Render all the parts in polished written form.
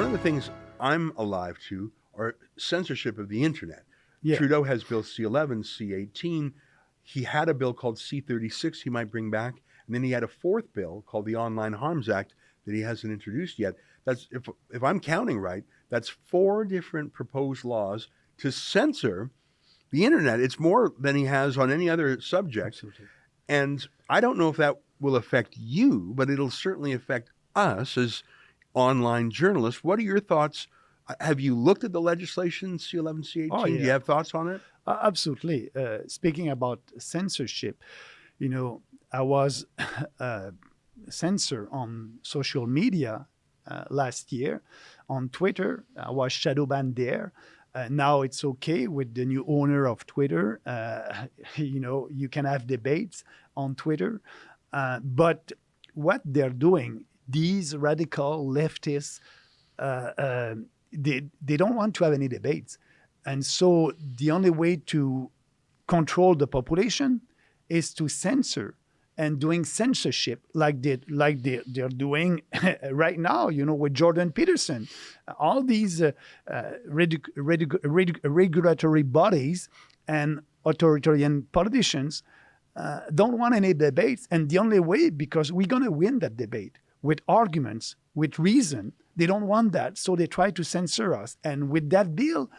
One of the things I'm alive to are censorship of the internet. Yeah. Trudeau has Bill C-11, C-18. He had a bill called C-36 he might bring back, and then he had a fourth bill called the Online Harms Act that he hasn't introduced yet. That's, if I'm counting right, that's 4 different proposed laws to censor the internet. It's more than he has on any other subject. Absolutely. And I don't know if that will affect you, but it'll certainly affect us as online journalists. What are your thoughts? Have you looked at the legislation, C-11, C-18? Oh, yeah. Do you have thoughts on it? Absolutely. Speaking about censorship, I was censor on social media last year. On Twitter, I was shadow banned there. Now it's okay with the new owner of Twitter. You can have debates on Twitter. But what they're doing, these radical leftists, they don't want to have any debates. And so the only way to control the population is to censor, and doing censorship like they're doing right now, with Jordan Peterson. All these regulatory bodies and authoritarian politicians don't want any debates. And the only way, because we're going to win that debate with arguments, with reason, they don't want that. So they try to censor us. And with that bill,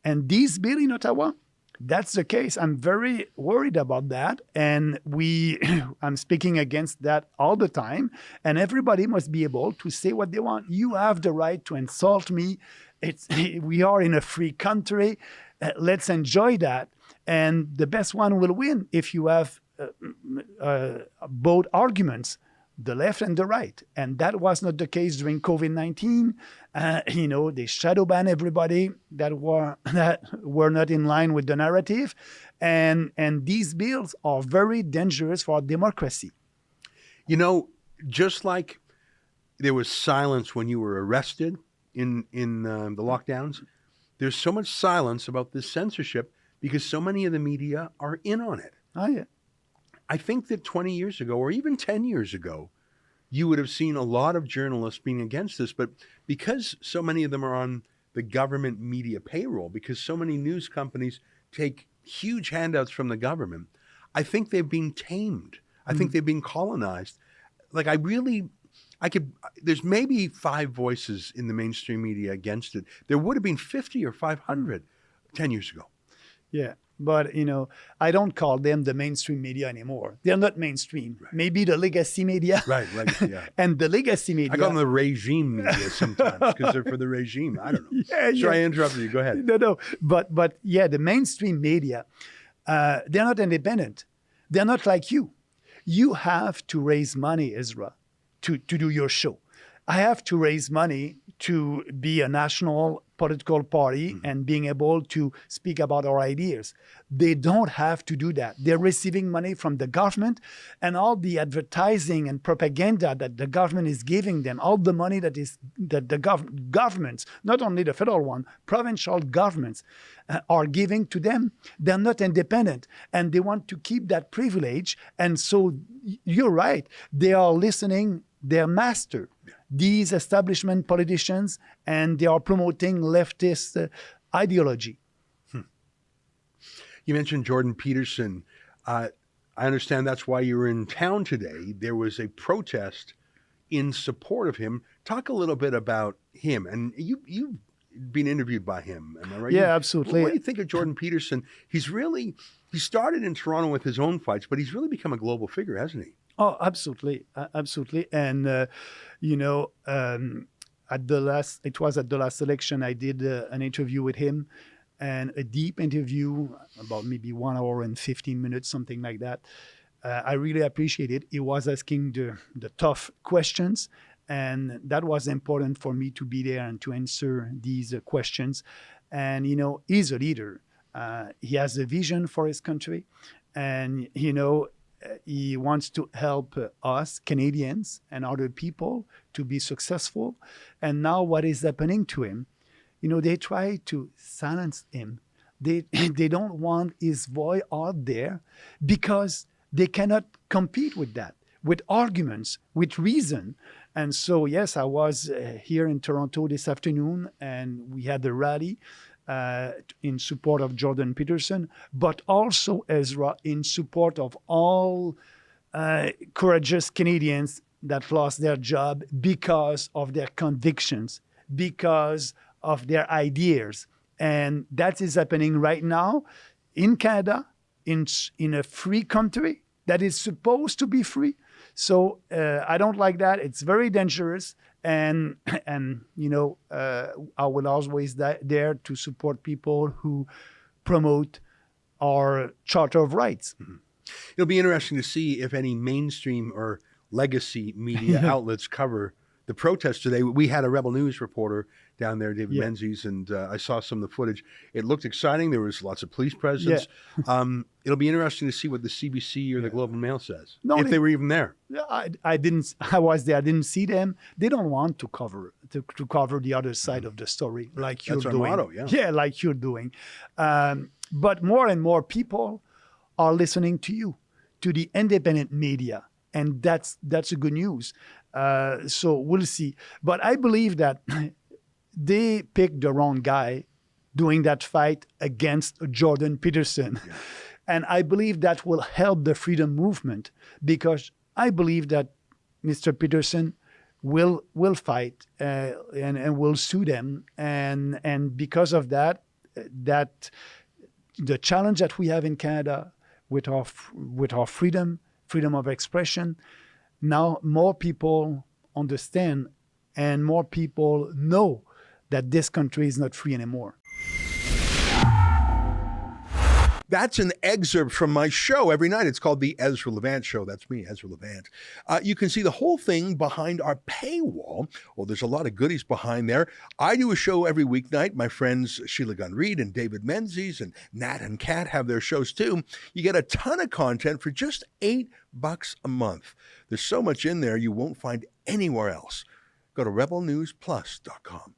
and this bill in Ottawa, that's the case. I'm very worried about that. And I'm speaking against that all the time. And everybody must be able to say what they want. You have the right to insult me. We are in a free country. Let's enjoy that. And the best one will win if you have both arguments, the left and the right. And that was not the case during COVID-19. They shadow ban everybody that were not in line with the narrative. And these bills are very dangerous for democracy. Just like there was silence when you were arrested in the lockdowns, there's so much silence about this censorship because so many of the media are in on it. Oh, yeah. I think that 20 years ago, or even 10 years ago, you would have seen a lot of journalists being against this. But because so many of them are on the government media payroll, because so many news companies take huge handouts from the government, I think they've been tamed. I think they've been colonized. There's maybe 5 voices in the mainstream media against it. There would have been 50 or 500 10 years ago. Yeah. But, I don't call them the mainstream media anymore. They're not mainstream. Right. Maybe the legacy media. Right, yeah. And the legacy media. I call them the regime media sometimes because they're for the regime. I don't know. Yeah. I interrupted you. Go ahead. No. But yeah, the mainstream media, they're not independent. They're not like you. You have to raise money, Ezra, to do your show. I have to raise money to be a national political party and being able to speak about our ideas. They don't have to do that. They're receiving money from the government, and all the advertising and propaganda that the government is giving them, all the money that the governments, not only the federal one, provincial governments are giving to them. They're not independent, and they want to keep that privilege. And so you're right. They are listening their master, these establishment politicians, and they are promoting leftist ideology. You mentioned Jordan Peterson. I understand that's why you were in town today. There was a protest in support of him. Talk a little bit about him. And you've been interviewed by him, am I right? Yeah, absolutely. What do you think of Jordan Peterson? He started in Toronto with his own fights, but he's really become a global figure, hasn't he? Oh, absolutely. Absolutely. And, it was at the last election, I did an interview with him, and a deep interview, about maybe 1 hour and 15 minutes, something like that. I really appreciate it. He was asking the tough questions, and that was important for me to be there and to answer these questions. And, he's a leader. He has a vision for his country, and, he wants to help us, Canadians, and other people to be successful. And now what is happening to him? They try to silence him. They don't want his voice out there because they cannot compete with that. with arguments, with reason. And so, yes, I was here in Toronto this afternoon, and we had a rally in support of Jordan Peterson, but also, Ezra, in support of all courageous Canadians that lost their job because of their convictions, because of their ideas. And that is happening right now in Canada, in a free country that is supposed to be free. So I don't like that. It's very dangerous. And you know, I will always there to support people who promote our Charter of Rights. Mm-hmm. It'll be interesting to see if any mainstream or legacy media outlets cover the protest today. We had a Rebel News reporter down there, David Menzies, and I saw some of the footage. It looked exciting. There was lots of police presence. It'll be interesting to see what the CBC or the Globe and Mail says, if they were even there. I didn't. I was there. I didn't see them. They don't want to cover the other side of the story, like you're doing. That's our motto, like you're doing. But more and more people are listening to you, to the independent media, and that's a good news. So we'll see. But I believe that they picked the wrong guy doing that fight against Jordan Peterson. Yeah. And I believe that will help the freedom movement, because I believe that Mr. Peterson will fight and will sue them. And because of that the challenge that we have in Canada with our freedom of expression, now more people understand and more people know that this country is not free anymore. That's an excerpt from my show every night. It's called The Ezra Levant Show. That's me, Ezra Levant. You can see the whole thing behind our paywall. Well, there's a lot of goodies behind there. I do a show every weeknight. My friends Sheila Gunn-Reid and David Menzies and Nat and Kat have their shows too. You get a ton of content for just $8 a month. There's so much in there you won't find anywhere else. Go to rebelnewsplus.com.